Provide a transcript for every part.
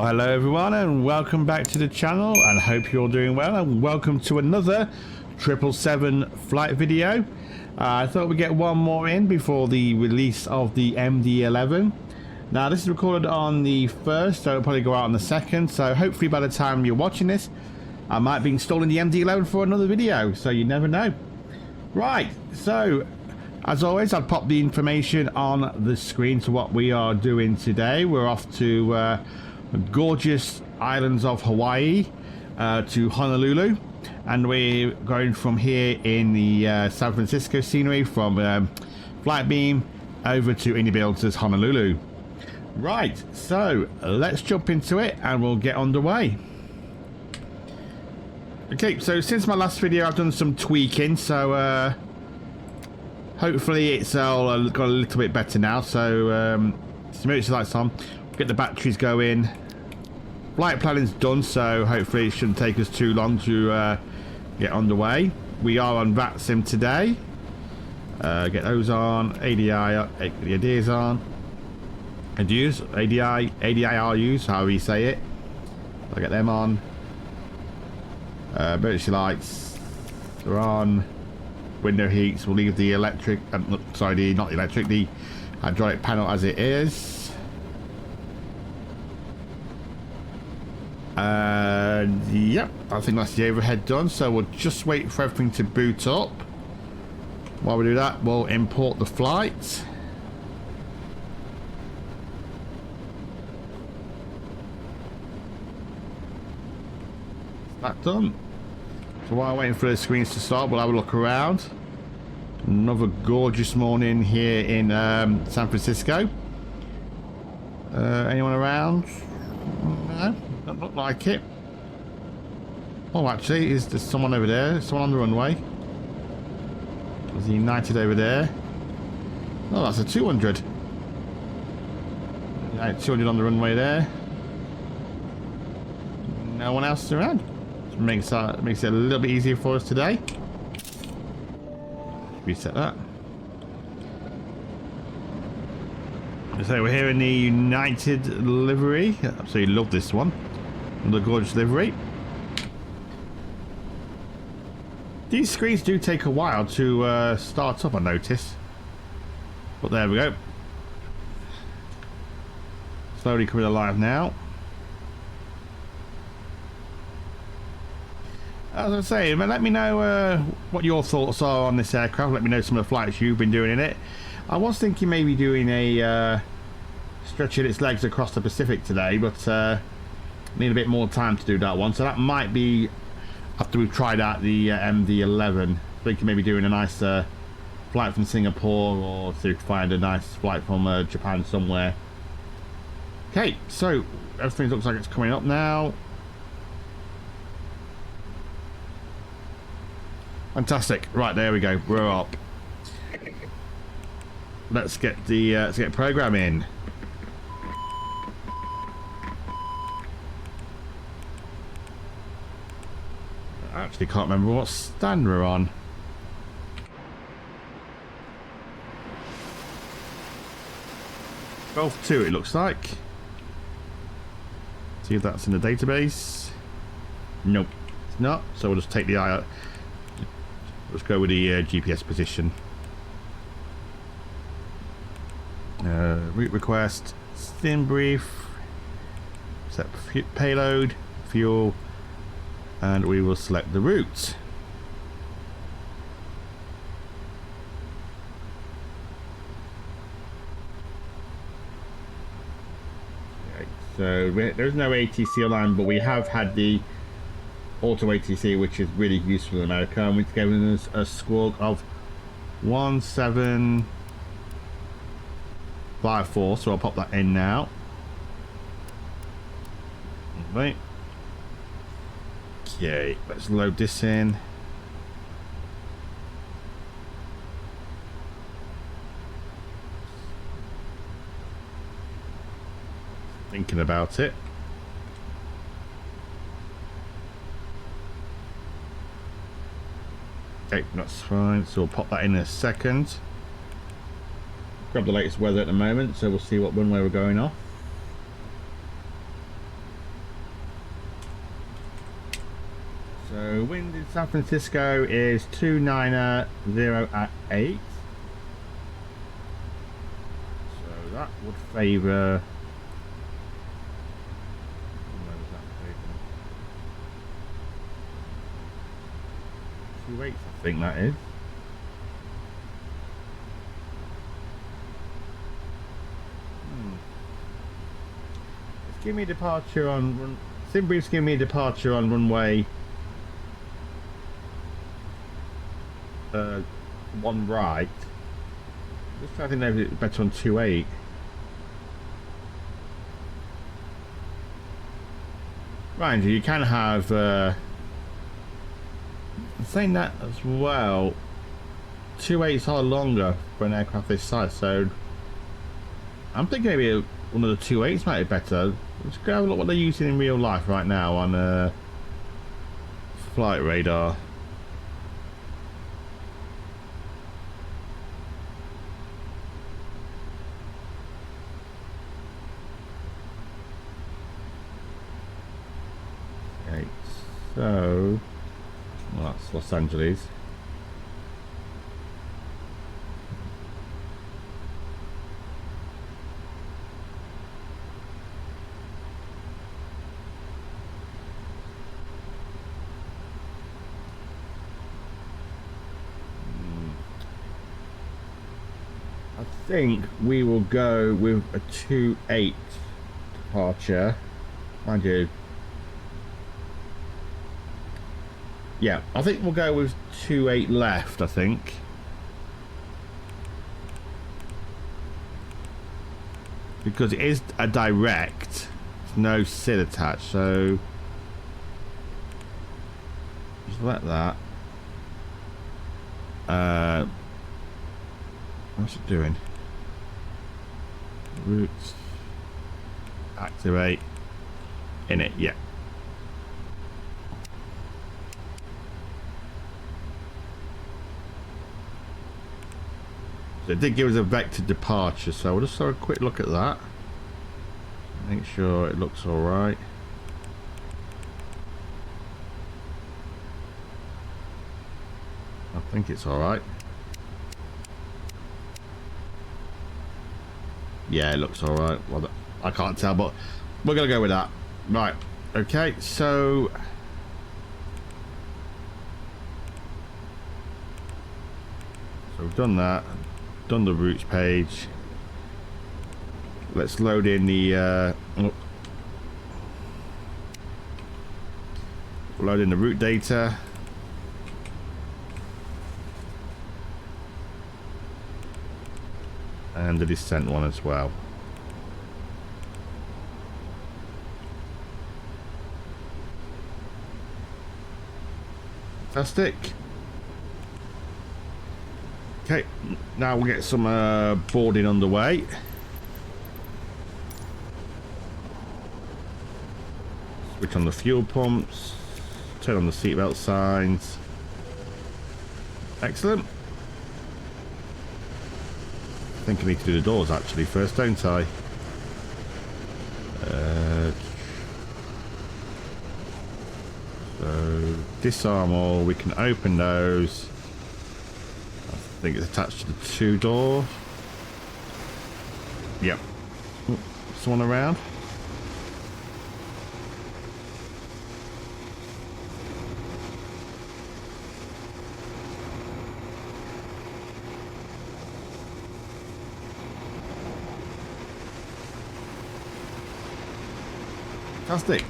Well, hello everyone and welcome back to the channel, and hope you're doing well, and welcome to another 777 flight video. I thought we'd get one more in before the release of the MD-11. Now this is recorded on the 1st, so it'll probably go out on the 2nd, so hopefully by the time you're watching this I might be installing the MD-11 for another video, so you never know. Right, so as always, I'll pop the information on the screen to what we are doing today. We're off to the gorgeous islands of Hawaii, to Honolulu, and we're going from here in the San Francisco scenery from flight beam over to inibuilds as Honolulu. Right, so let's jump into it and we'll get underway. Okay, so since my last video I've done some tweaking, so hopefully it's all got a little bit better now. So emergency lights on, get the batteries going, flight planning's done, so hopefully it shouldn't take us too long to get underway. We are on VATSIM today. Get those on, ADIs on, ADIRUs, however you say it. I'll get them on. Emergency lights are on. Window heats, we'll leave the electric, sorry, not the electric, the hydraulic panel as it is. Yep, I think that's the overhead done, so we'll just wait for everything to boot up. While we do that, we'll import the flight. That's done. So while waiting for the screens to start, we'll have a look around. Another gorgeous morning here in San Francisco. Anyone around? No, doesn't look like it. Oh, actually, is there someone over there? Someone on the runway. There's the United over there. Oh, that's a 200. Yeah, 200 on the runway there. No one else around. Makes it a little bit easier for us today. Reset that. So we're here in the United livery. Absolutely love this one. Another gorgeous livery. These screens do take a while to start up, I notice. But there we go. Slowly coming alive now. As I say, let me know what your thoughts are on this aircraft. Let me know some of the flights you've been doing in it. I was thinking maybe doing a stretching its legs across the Pacific today, but need a bit more time to do that one. So that might be after we've tried out the MD-11. Thinking maybe doing a nice flight from Singapore, or to find a nice flight from Japan somewhere. Okay, so everything looks like it's coming up now. Fantastic. Right, there we go. We're up. Let's get program in. I actually can't remember what stand we're on. Golf 2 it looks like. See if that's in the database. Nope, it's not. So we'll just take the eye out. Let's go with the GPS position. Route request, sim brief, set payload, fuel, and we will select the route. Okay, so there's no ATC line, but we have had the auto ATC, which is really useful in America, and we've given us a squawk of 1754, so I'll pop that in now. Right. Okay, let's load this in. Thinking about it. Okay, that's fine, so we'll pop that in a second. Grab the latest weather at the moment, so we'll see what runway we're going off. So wind in San Francisco is 290 at 8. So that would favour. Where does that favour? 2/8, I think that is. It's giving me departure on run. Simbrief's giving me a departure on runway 1 right. Just trying to think if it's better on 2/8. Mind you, you can have saying that as well, 2/8s are longer for an aircraft this size, so I'm thinking maybe one of the 2/8s might be better. Let's go have a look what they're using in real life right now on flight radar. Okay, so well, that's Los Angeles. I think we will go with a 2/8 departure. Mind you. Yeah, I think we'll go with 2/8 left, I think. Because it is a direct, there's no SID attached, so just let that. What's it doing? Routes. Activate. In it, yeah. So it did give us a vector departure, so we'll just have a quick look at that. Make sure it looks alright. I think it's alright. Yeah, it looks alright. Well, I can't tell, but we're going to go with that. Right. Okay, so we've done that. Done the routes page. Let's load in the load in the route data. And the descent one as well. Fantastic. Okay, now we'll get some boarding underway. Switch on the fuel pumps. Turn on the seatbelt signs. Excellent. I think I need to do the doors actually first, don't I? So disarm all. We can open those. I think it's attached to the 2 door. Yep. Ooh, someone around? Fantastic.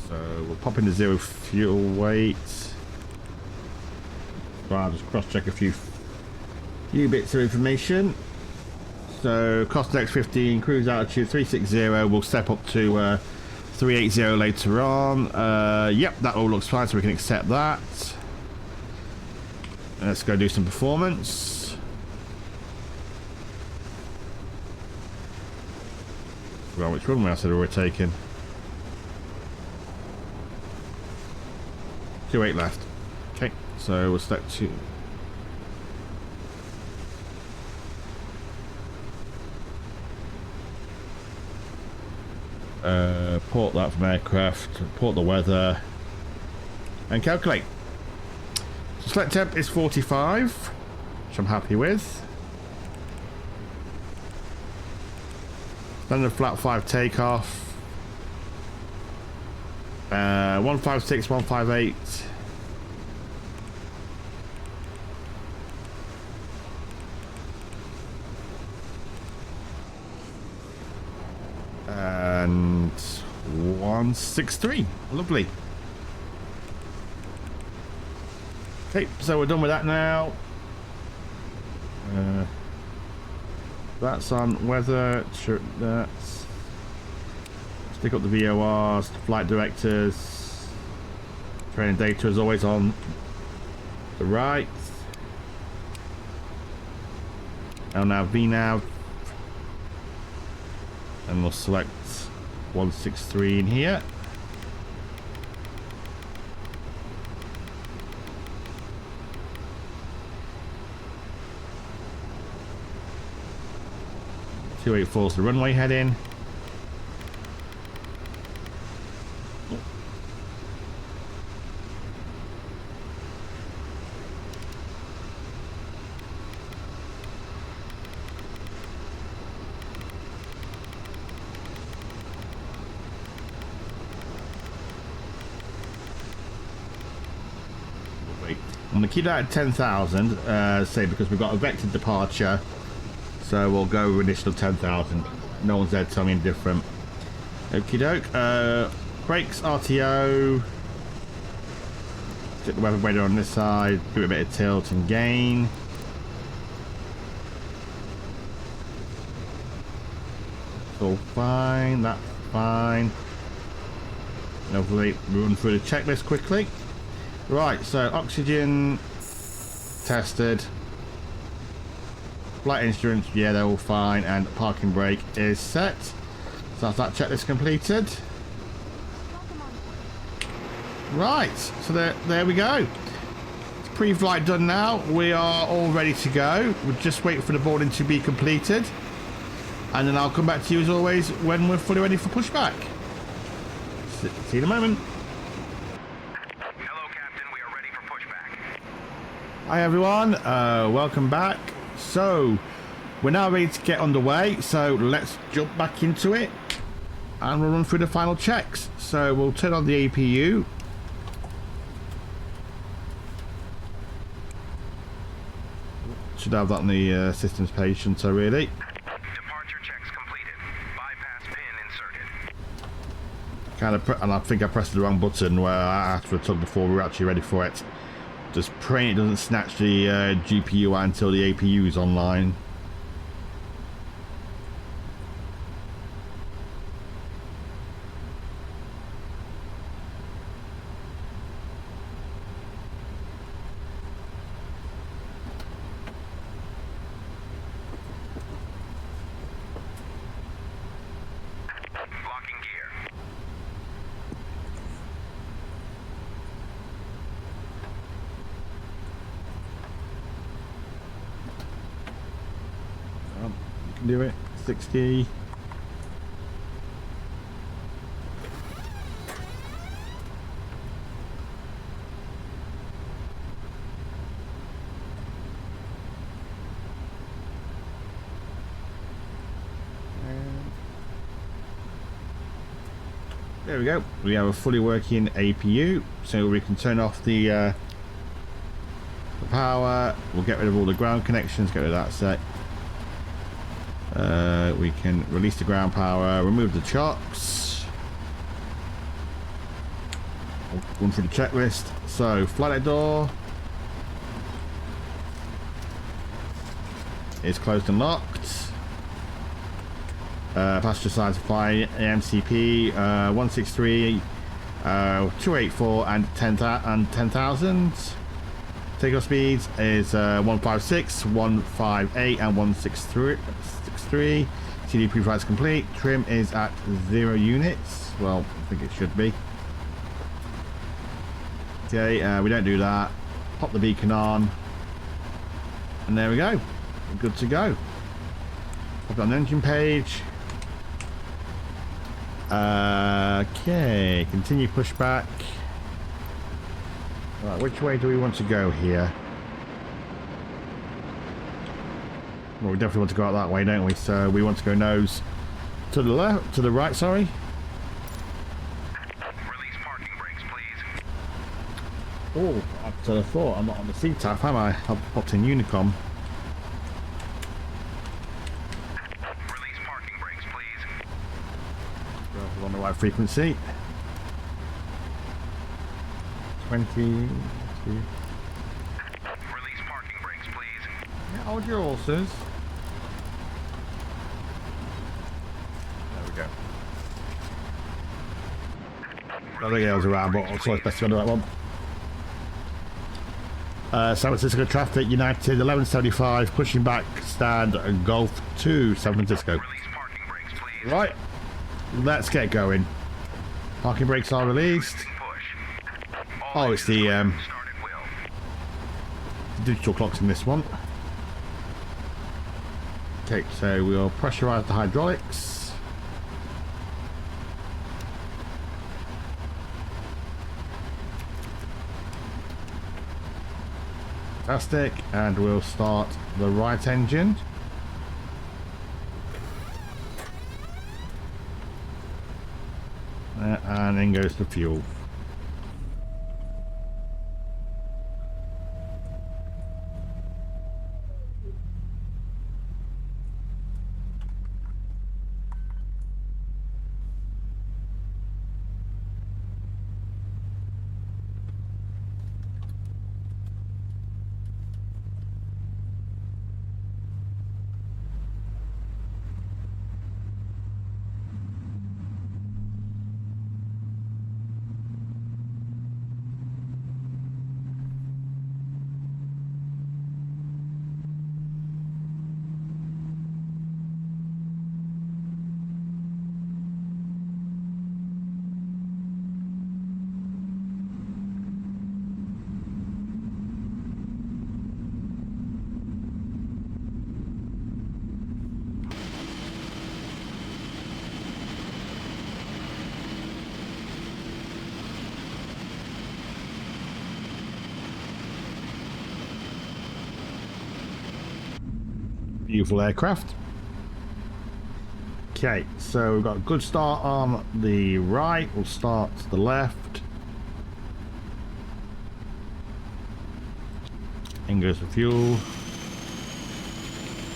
So we'll pop into 0 fuel weight. Right, I'll just cross-check a few bits of information. So cost next 15, cruise altitude 360. We'll step up to 380 later on. Yep, that all looks fine, so we can accept that. Let's go do some performance. Well, which runway I said we were taking? 2/8 left. Okay, so we'll step 2. Port that from aircraft, port the weather, and calculate. So select temp is 45, which I'm happy with. Standard flat 5 takeoff. 156, 158. And 163. Lovely. Okay, so we're done with that now. That's on weather. That's stick up the VORs, flight directors. Training data is always on the right. LNAV, VNAV. And we'll select 163 in here. .284 is the runway heading. I'm going to keep that at 10,000, say, because we've got a vector departure. So we'll go with initial 10,000. No one's there to tell me any different. Okie doke. Brakes, RTO. Check the weather radar on this side. Give it a bit of tilt and gain. It's all fine. That's fine. Lovely. Run through the checklist quickly. Right, so oxygen tested. Flight insurance, yeah, they're all fine, and parking brake is set. So that's that checklist completed. Right, so there we go. It's pre-flight done now. We are all ready to go. We'll just wait for the boarding to be completed, and then I'll come back to you as always when we're fully ready for pushback. See you in a moment. Hello, Captain. We are ready for pushback. Hi everyone, welcome back. So we're now ready to get underway, so let's jump back into it and we'll run through the final checks. So we'll turn on the APU. Should have that on the systems page, shouldn't I, really? Departure checks completed. Bypass pin inserted. And I think I pressed the wrong button where I asked for a tug before we were actually ready for it. Just praying it doesn't snatch the GPU out until the APU is online. Locking gear. You can do it. 60. There we go. We have a fully working APU, so we can turn off the power. We'll get rid of all the ground connections, get rid of that set. We can release the ground power, remove the chocks. We'll run through the checklist. So, flight deck door is closed and locked. Passenger side supply AMCP 163, 284 and 10,000. Takeoff speeds is 156, 158 and 163. CD pre-flight's complete. Trim is at 0 units. Well, I think it should be. Okay, we don't do that. Pop the beacon on. And there we go. We're good to go. Pop it on the engine page. Okay, continue pushback. Right, which way do we want to go here? Well, we definitely want to go out that way, don't we? So we want to go nose to the left, to the right, sorry. Release parking brakes, please. Oh, I thought I'm not on the CTAF, am I? I've popped in Unicom. Release parking brakes, please. We're on the right frequency. 20. Release parking brakes, please. Yeah, hold your horses. There we go. I think I was around, but also it's best to go to that one. San Francisco traffic, United 1175, pushing back, stand Golf 2, San Francisco. Release parking brakes, please. Right, let's get going. Parking brakes are released. Push. Oh, it's the Start at will. digital clocks in this one. Okay, so we'll pressurize the hydraulics. Fantastic, and we'll start the right engine. And then goes the fuel. Beautiful aircraft. Okay, so we've got a good start on the right. We'll start to the left. In goes the fuel. Please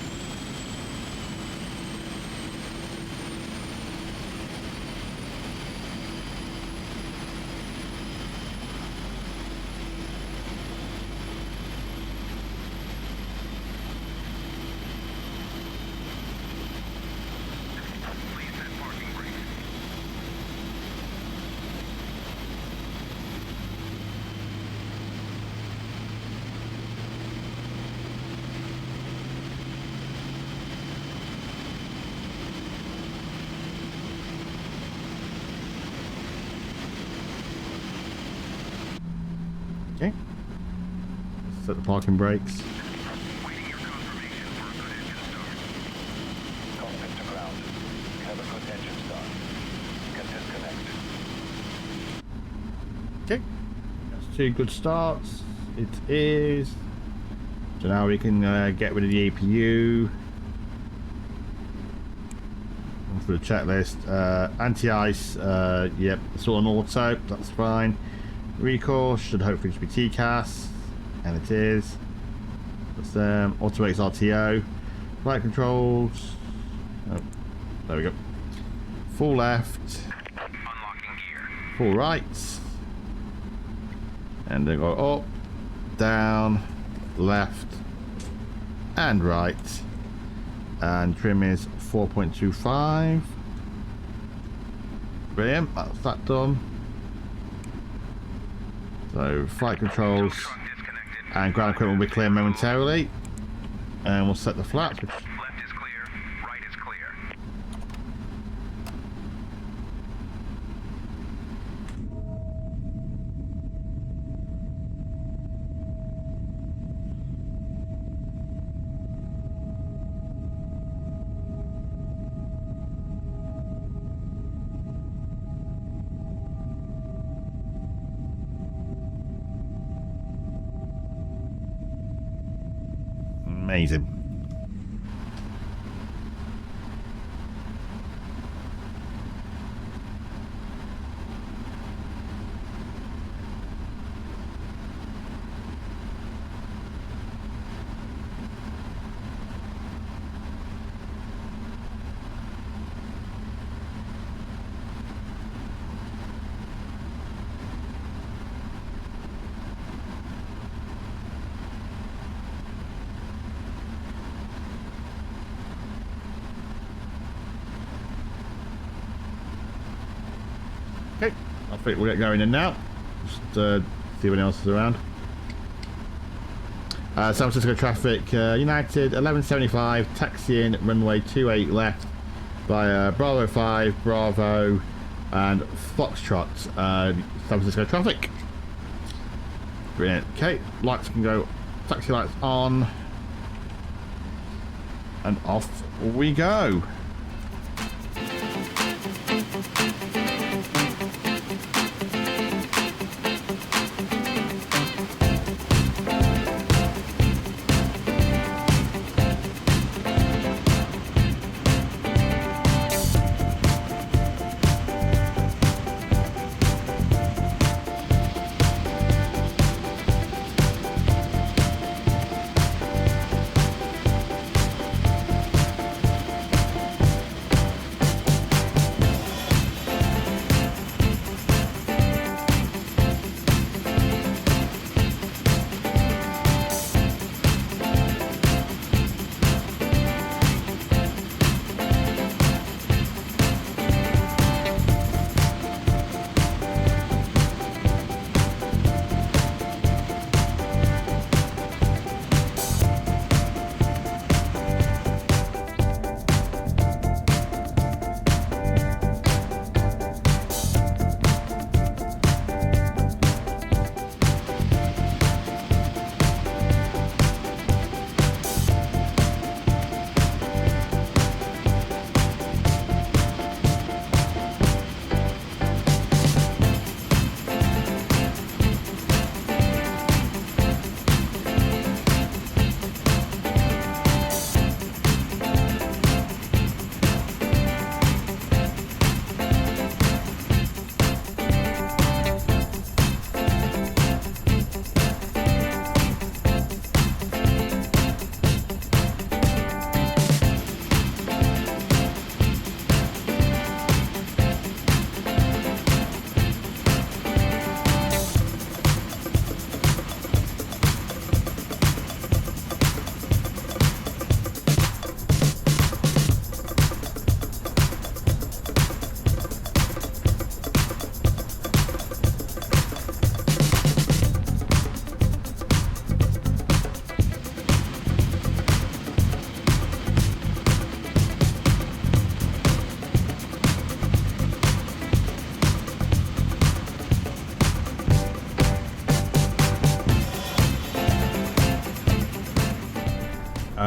set parking brakes. Okay. Set the parking brakes. Waiting your confirmation for a good engine start. Cockpit to ground. Have a good engine start. Can disconnect. Okay. That's two good starts. It is. So now we can get rid of the APU. For the checklist, anti-ice, yep, it's all on auto, that's fine. Recourse should hopefully just be TCAS, and it is. That's automatic RTO, flight controls. Oh, there we go. Full left, Unlocking gear. full right, and then go up, down, left, and right. And trim is 4.25. Brilliant, that's that done. So flight controls Truck disconnected. and ground equipment will be clear momentarily. And we'll set the flaps, which Left is clear. Right is clear. Amazing. Okay, I think we'll get going in now. Just see what else is around. San Francisco traffic, United 1175, taxiing runway 28 left via Bravo 5, Bravo and Foxtrot. San Francisco traffic. Brilliant. Okay, lights can go, taxi lights on, and off we go.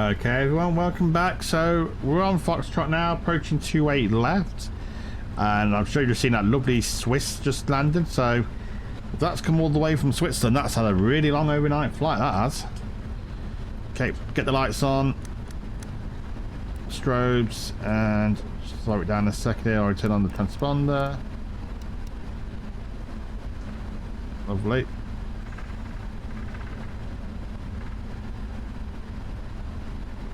Okay everyone, welcome back. So we're on Foxtrot now, approaching 28 left, and I'm sure you've seen that lovely Swiss just landed. So if that's come all the way from Switzerland, that's had a really long overnight flight, that has. Okay, get the lights on, strobes, and slow it down a second here. I'll turn on the transponder. Lovely.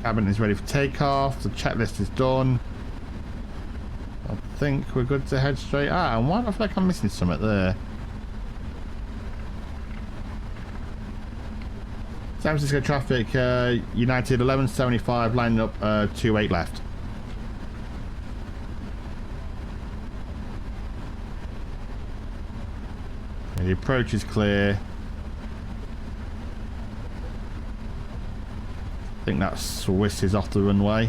Cabin is ready for takeoff. The checklist is done. I think we're good to head straight out. And why do I feel like I'm missing something there? San Francisco traffic, United 1175, lining up 28 left. And the approach is clear. I think that Swiss is off the runway.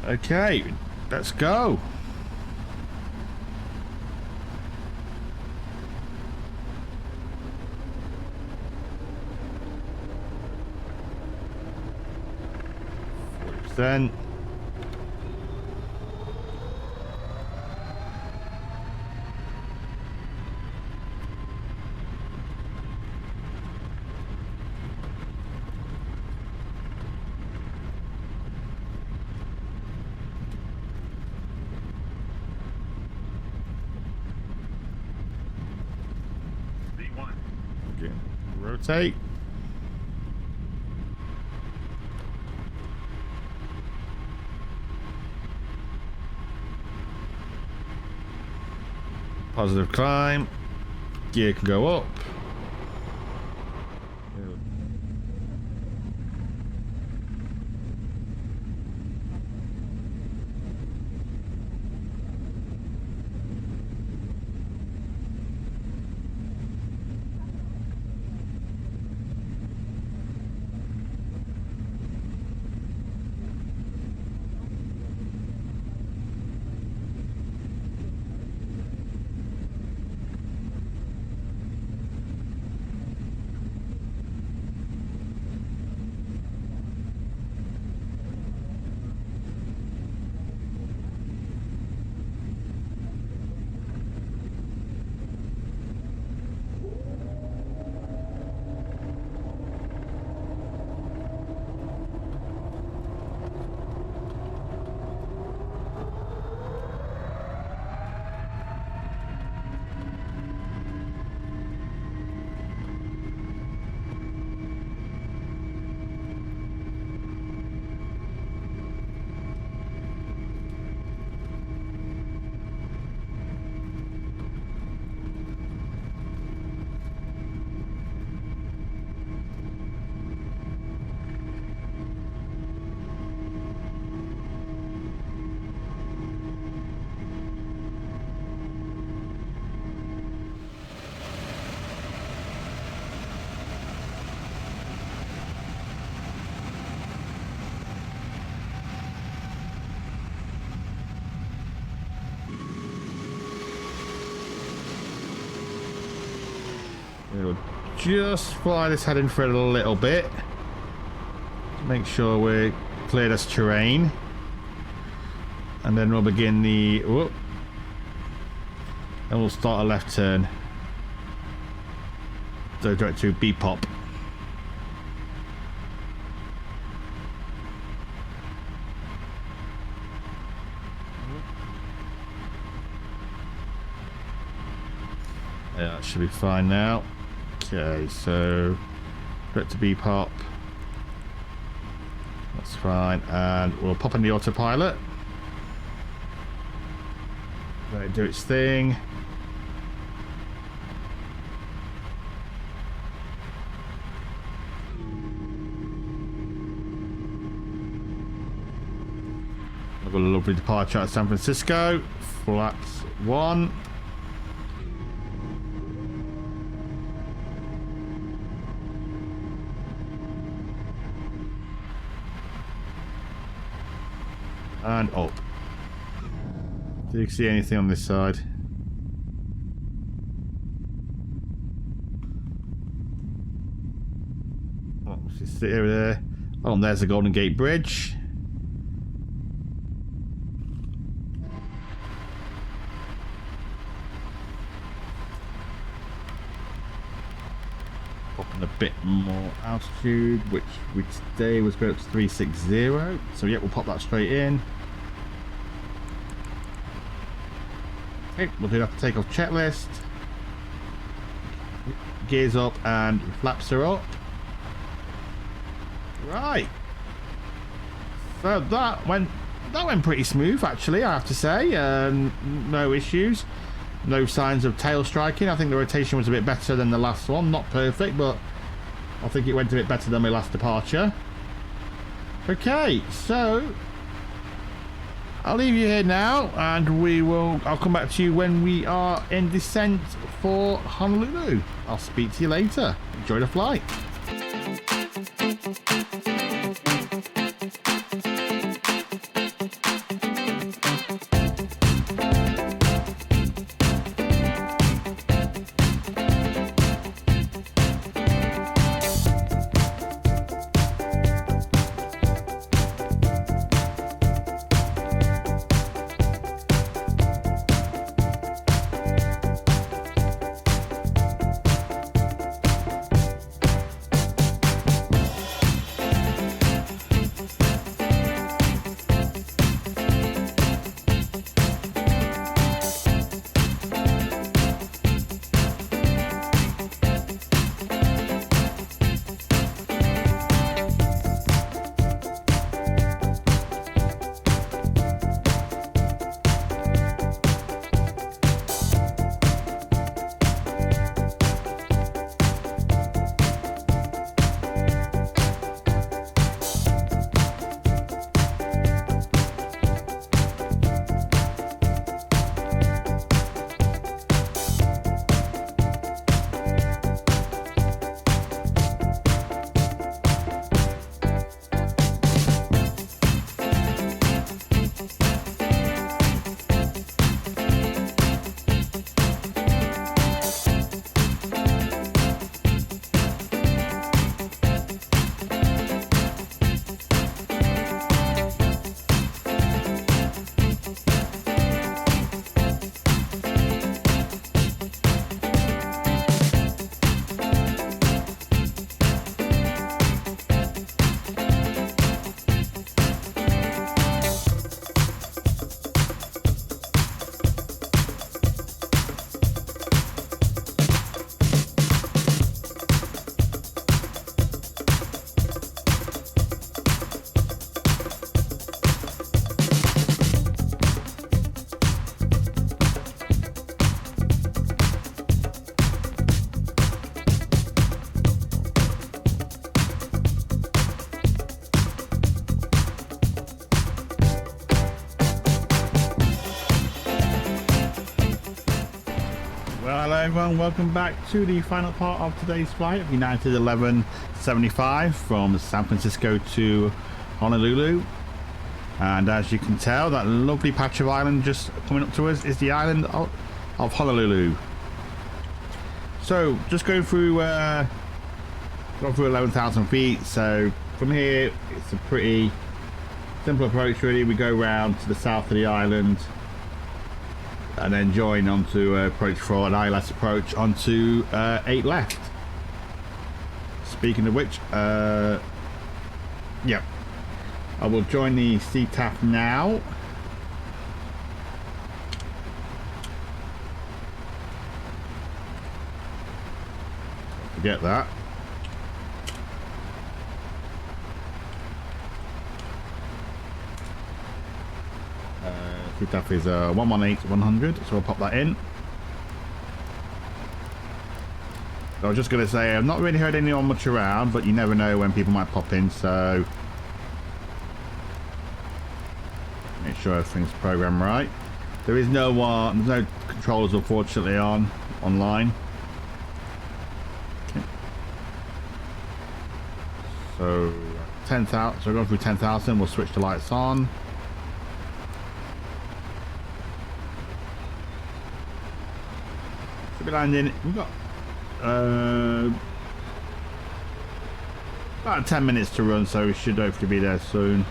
Okay, let's go. Then rotate. Positive climb. Gear can go up. We'll just fly this heading for it a little bit. Make sure we're clear this terrain. And then we'll begin the... whoop. And we'll start a left turn. So direct to B-pop. Yeah, that should be fine now. Okay, so direct to B-pop. That's fine. And we'll pop in the autopilot. Let it do its thing. I've got a lovely departure at San Francisco. Flaps 1. And up. Do you see anything on this side? Oh, just sit over there. Oh, and there's the Golden Gate Bridge. Popping a bit more altitude, which we today was going up to 360. So yeah, we'll pop that straight in. Okay, we'll do that takeoff checklist. Gears up and flaps are up. Right. So that went pretty smooth, actually, I have to say. No issues. No signs of tail striking. I think the rotation was a bit better than the last one. Not perfect, but I think it went a bit better than my last departure. Okay, so I'll leave you here now, and I'll come back to you when we are in descent for Honolulu. I'll speak to you later. Enjoy the flight. everyone, welcome back to the final part of today's flight of United 1175 from San Francisco to Honolulu. And as you can tell, that lovely patch of island just coming up to us is the island of Honolulu. So just going through 11,000 feet. So from here it's a pretty simple approach really. We go round to the south of the island and then join onto approach 4, an ILS approach onto 8 left. Speaking of which, yeah, I will join the CTAF now. Forget that. CTAF is 118-100, so I'll pop that in. I was just going to say, I've not really heard anyone much around, but you never know when people might pop in, so make sure everything's programmed right. There is no one, there's no controllers unfortunately online. Okay. So 10,000, so we're going through 10,000, we'll switch the lights on. Landing, we've got about 10 minutes to run, so we should hopefully be there soon.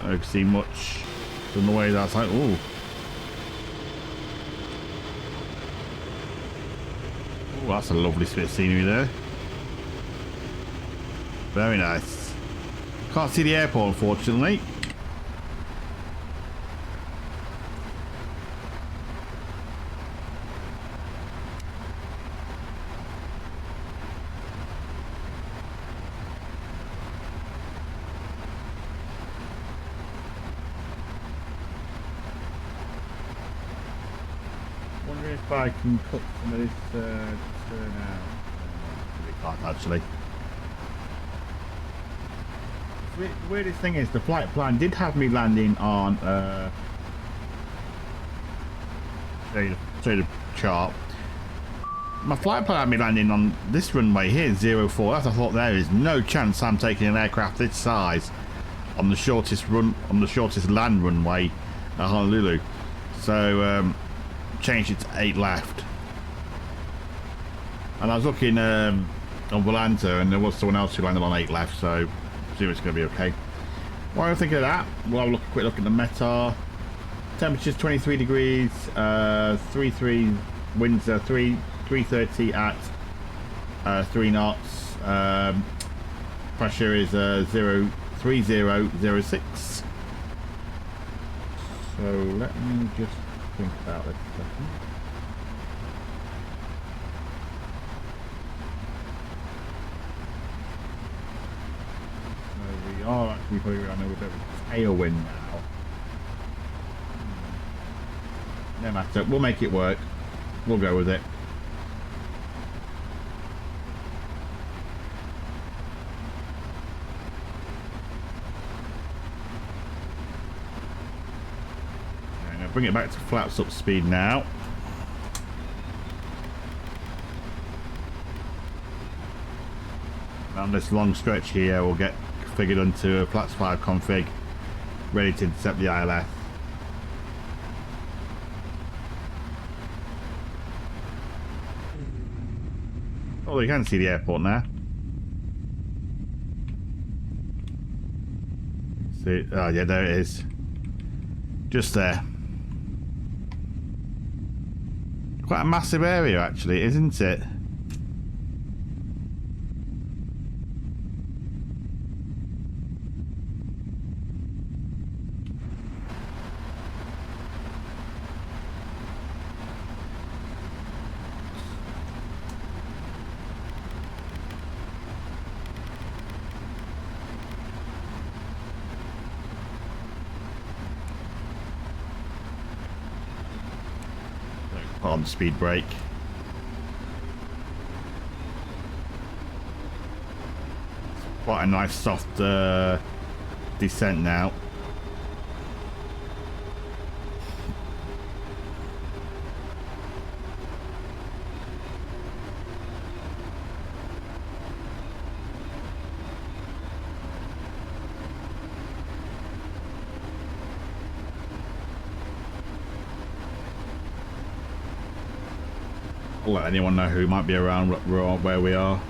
I don't see much from the way outside. Ooh. Oh, that's a lovely bit of scenery there. Very nice. Can't see the airport unfortunately. If I can cut some of this turn out. We can't actually. The weirdest thing is the flight plan did have me landing on show the chart. My flight plan had me landing on this runway here, 04. As I thought, there is no chance I'm taking an aircraft this size on the shortest land runway at Honolulu. So changed it to 8 left, and I was looking on Volanta and there was someone else who landed on 8 left, so see if it's going to be okay. While I'm thinking of that, we'll have a quick look at the METAR. Temperature's 23 degrees, 3 winds are 330 at 3 knots, pressure is 03006. So let me just think about this a second. So we are actually probably around a bit of a tailwind now. No matter, we'll make it work. We'll go with it. Bring it back to flaps up speed now. On this long stretch here, we'll get configured onto a flaps 5 config, ready to intercept the ILS. Oh, you can see the airport now. See, oh yeah, there it is. Just there. Quite a massive area actually, isn't it? On the speed brake. Quite a nice soft descent now. I'll let anyone know who might be around where we are.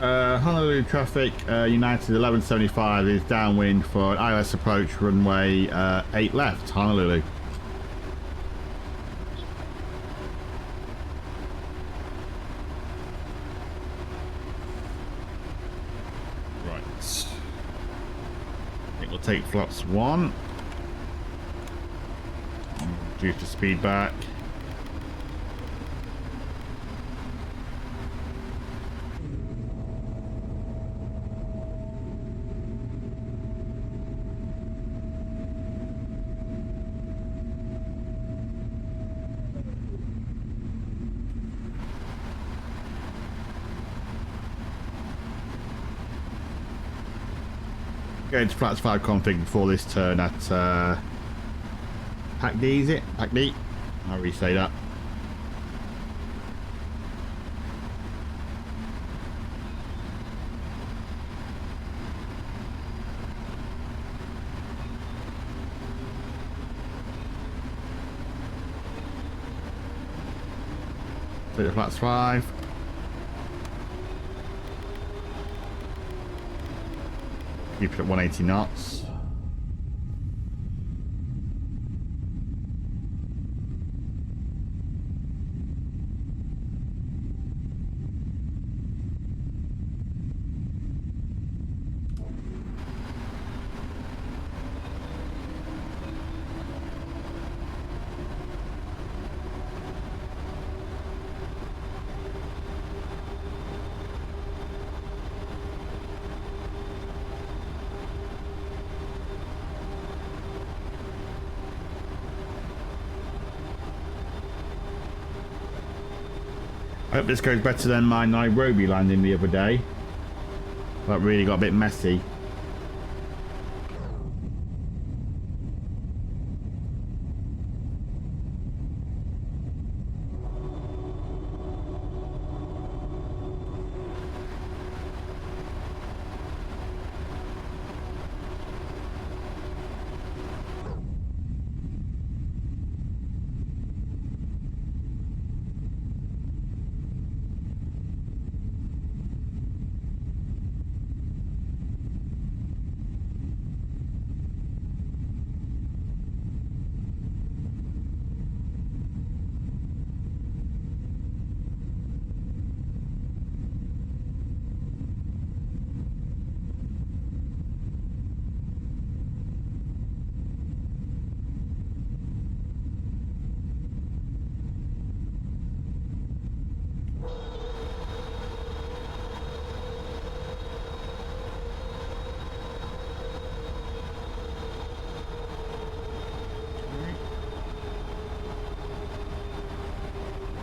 Honolulu traffic, United 1175 is downwind for ILS approach runway 8 left, Honolulu. Right. I think we'll take flaps 1. Reduce the speed back. Going to flats 5 config before this turn at Pmdg, is it? Pmdg? I'll re-say that. Take the flats 5. Keep it at 180 knots. I hope this goes better than my Nairobi landing the other day. That really got a bit messy.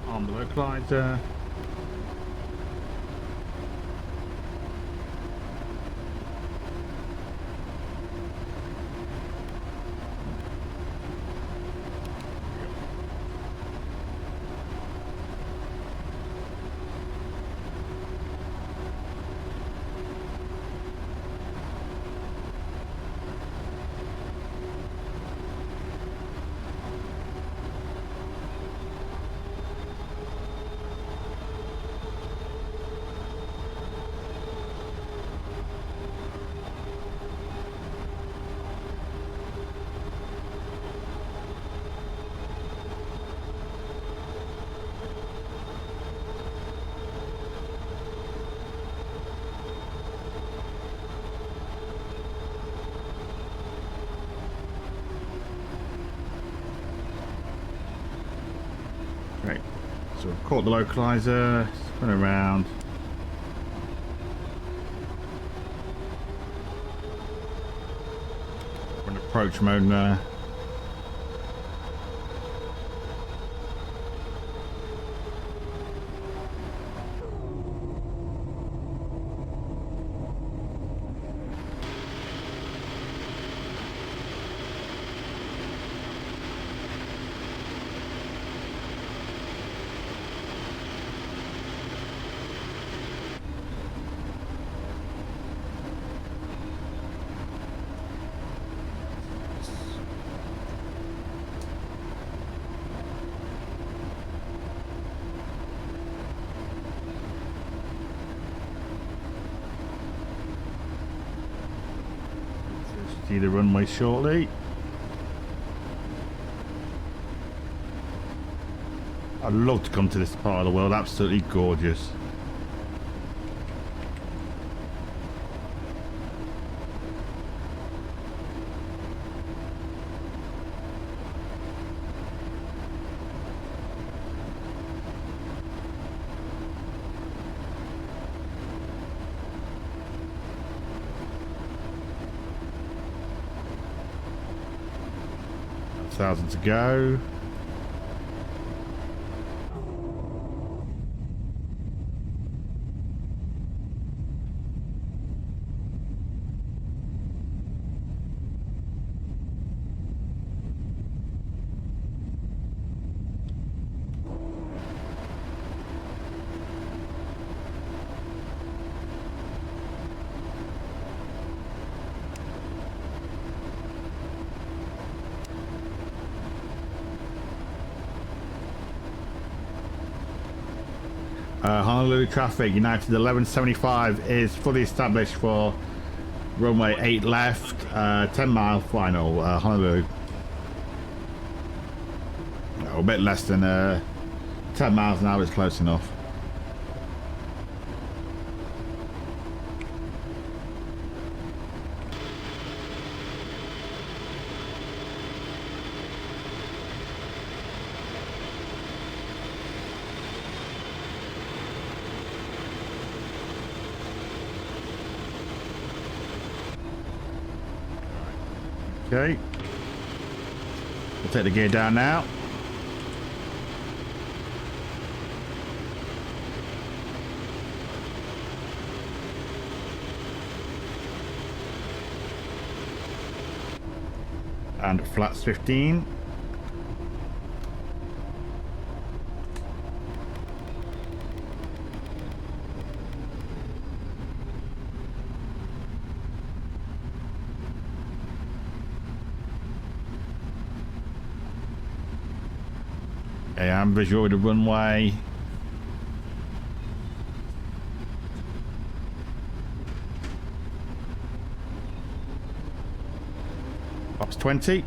On the localizer. Right, so we've caught the localizer, spin around. We're in approach mode now. See the runway shortly. I'd love to come to this part of the world. Absolutely gorgeous. Thousand to go. Honolulu traffic, United 1175 is fully established for runway 8 left, 10 mile final, Honolulu. No, a bit less than 10 miles an hour is close enough. Okay, we'll take the gear down now. And flaps 15. Okay, I'm visual with the runway. Flaps 20.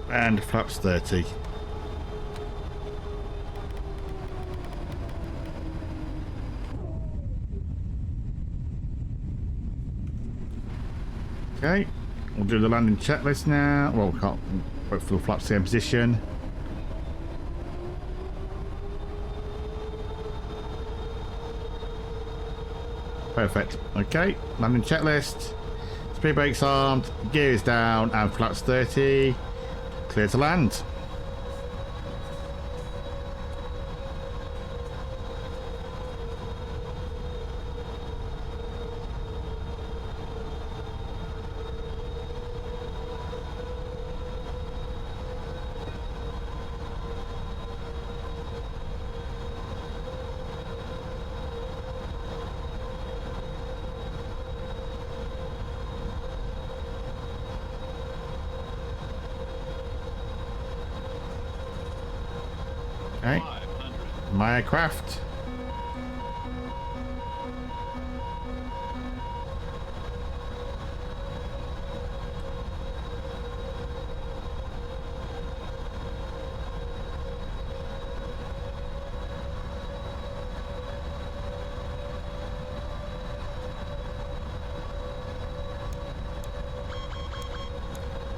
And flaps 30. Okay, we'll do the landing checklist now. Well, we can't wait for the flaps to stay in position. Perfect. Okay, landing checklist. Speed brakes armed, gear is down, and flaps 30. Clear to land. Okay, my aircraft.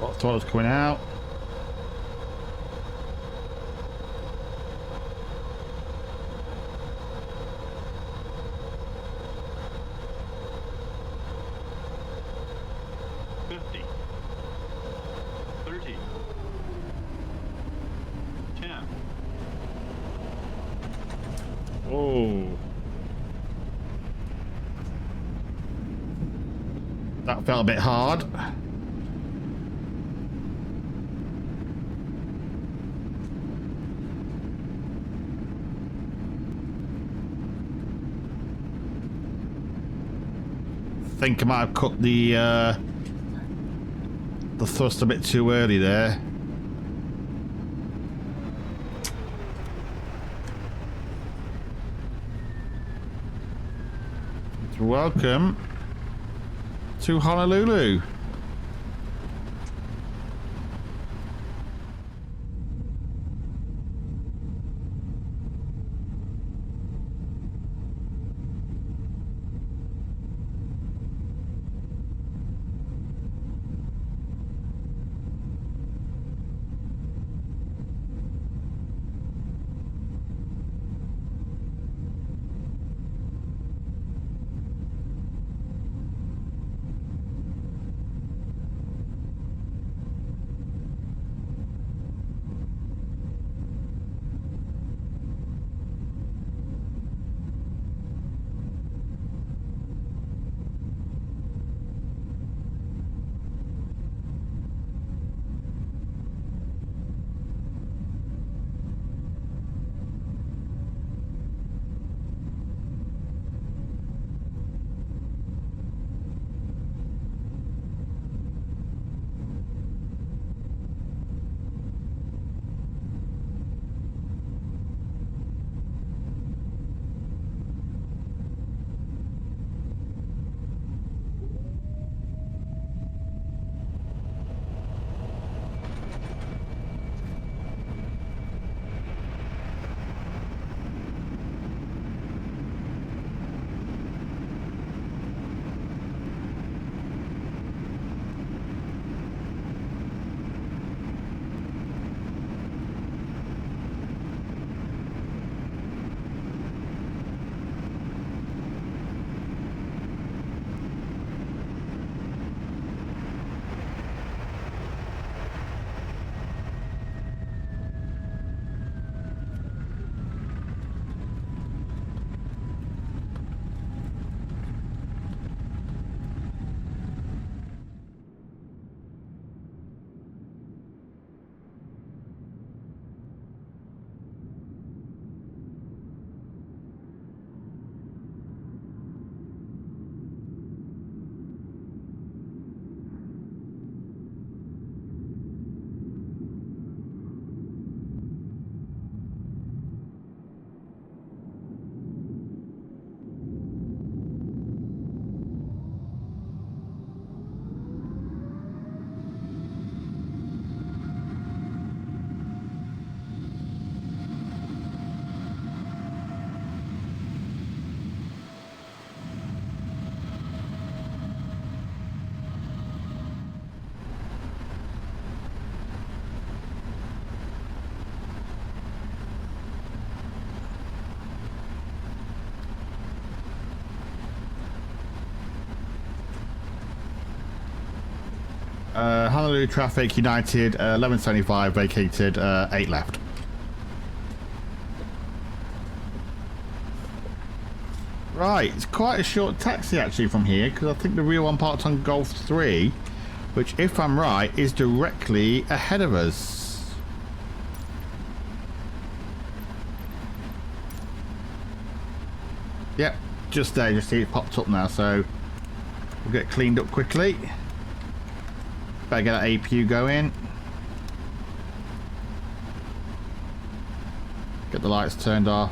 Lots of toilets coming out. Oh, that felt a bit hard. I think I might have cut the the thrust a bit too early there. Welcome to Honolulu. Honolulu traffic, United, 1175, vacated, 8 left. Right, it's quite a short taxi actually from here, because I think the real one parked on Golf 3, which, if I'm right, is directly ahead of us. Yep, just there, just see it popped up now, so we'll get cleaned up quickly. Better get that APU going. Get the lights turned off.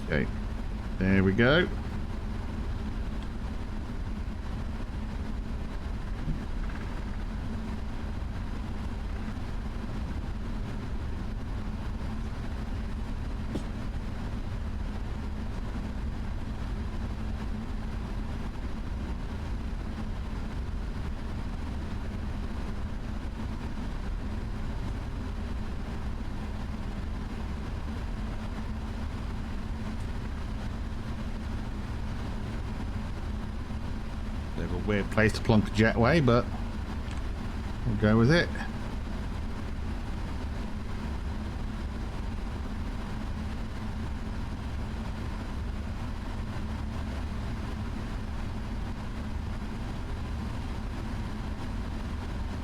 Okay, there we go. Weird place to plonk a jetway, but we'll go with it.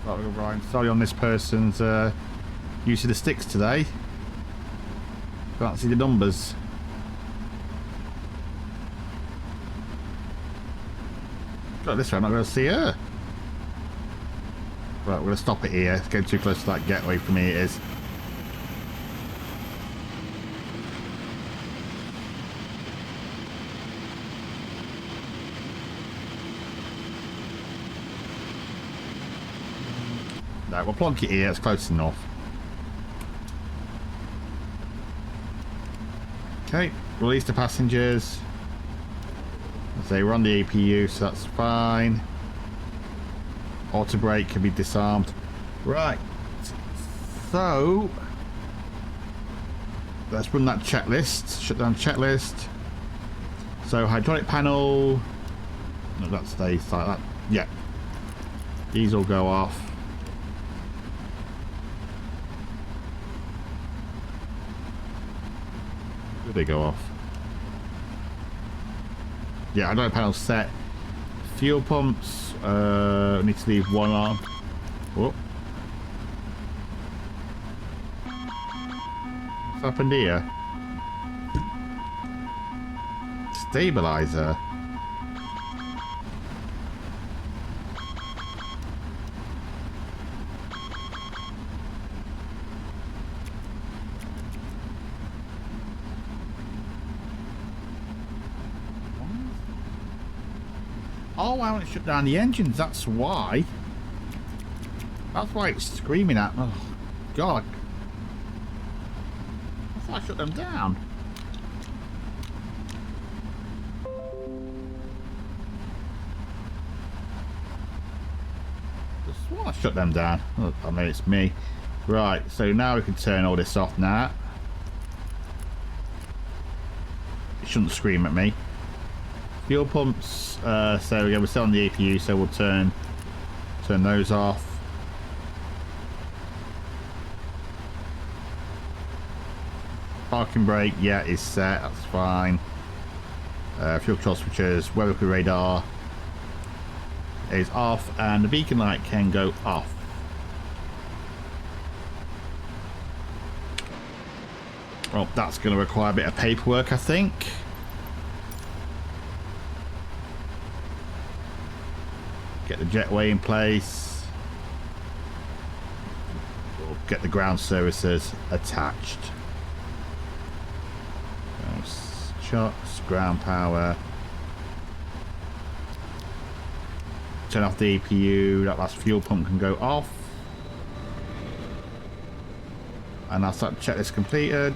Right, Ryan, sorry on this person's use of the sticks today. Can't see the numbers. Look, this way I'm not going to see her. Right, we're going to stop it here. It's getting too close to that getaway for me, it is. No, we'll plonk it here, it's close enough. Okay, release the passengers. They were on the APU, so that's fine. Auto brake can be disarmed. Right, so let's run that checklist, shutdown checklist. So hydraulic panel, no, that stays like that. Yeah, these will go off. Where do they go off? Yeah, hydraulic panel set. Fuel pumps, need to leave one on. Whoop. What's happened here? Stabilizer. Oh, I want to shut down the engines, that's why. That's why it's screaming at me. Oh, God. I thought I shut them down. Just want to shut them down. Oh, I know it's me. Right, so now we can turn all this off now. It shouldn't scream at me. Fuel pumps, so again, we're still on the APU, so we'll turn those off. Parking brake, yeah, is set, that's fine. Fuel control switches, weather radar is off, and the beacon light can go off. Well, that's going to require a bit of paperwork, I think. Get the jetway in place. We'll get the ground services attached. Shocks, ground power. Turn off the EPU. That last fuel pump can go off. And I'll start checklist completed.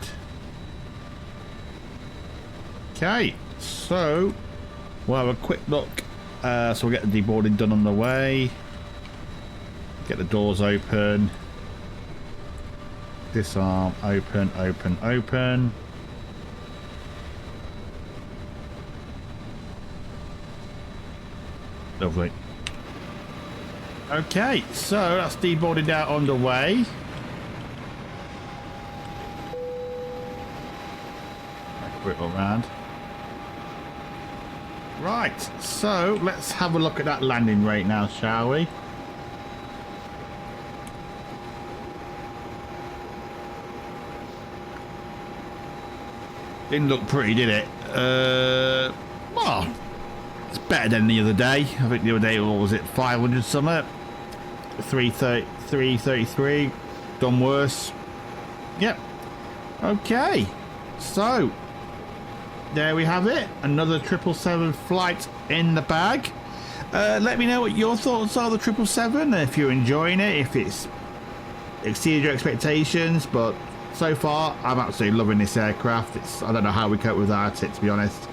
Okay, so we'll have a quick look. So we'll get the deboarding done on the way. Get the doors open. Disarm, open, open, open. Lovely. Okay, so that's deboarded out on the way. Quick look round. Right, so let's have a look at that landing rate now, shall we? Didn't look pretty, did it? Well, it's better than the other day. I think the other day, what was it, 500 something? 333, done worse. Yep. Okay, so there we have it, another 777 flight in the bag. Let me know what your thoughts are of the 777, if you're enjoying it, if it's exceeded your expectations. But so far I'm absolutely loving this aircraft. I don't know how we cope without it, to be honest.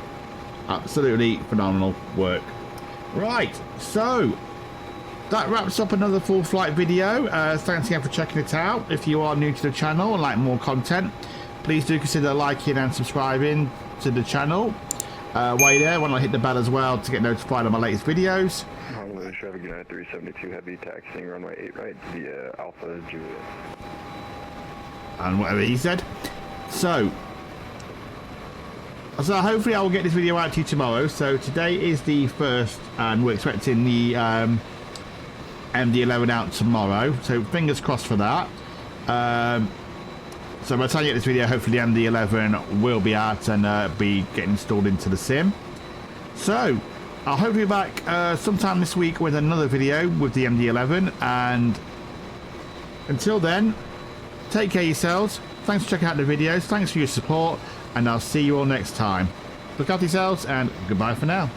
Absolutely phenomenal work. Right, so that wraps up another full flight video. Thanks again for checking it out. If you are new to the channel and like more content, please do consider liking and subscribing to the channel. While you're there, why not hit the bell as well to get notified of my latest videos. Honolulu traffic United 372 heavy taxiing runway 8 right via Alpha Juliet. And whatever he said. So hopefully I will get this video out to you tomorrow. So today is the 1st, and we're expecting the MD-11 out tomorrow, so fingers crossed for that. So by the time you get this video, hopefully the MD-11 will be out and be getting installed into the sim. So I'll hopefully be back sometime this week with another video with the MD-11, and until then, take care of yourselves. Thanks for checking out the videos, thanks for your support, and I'll see you all next time. Look after yourselves, and goodbye for now.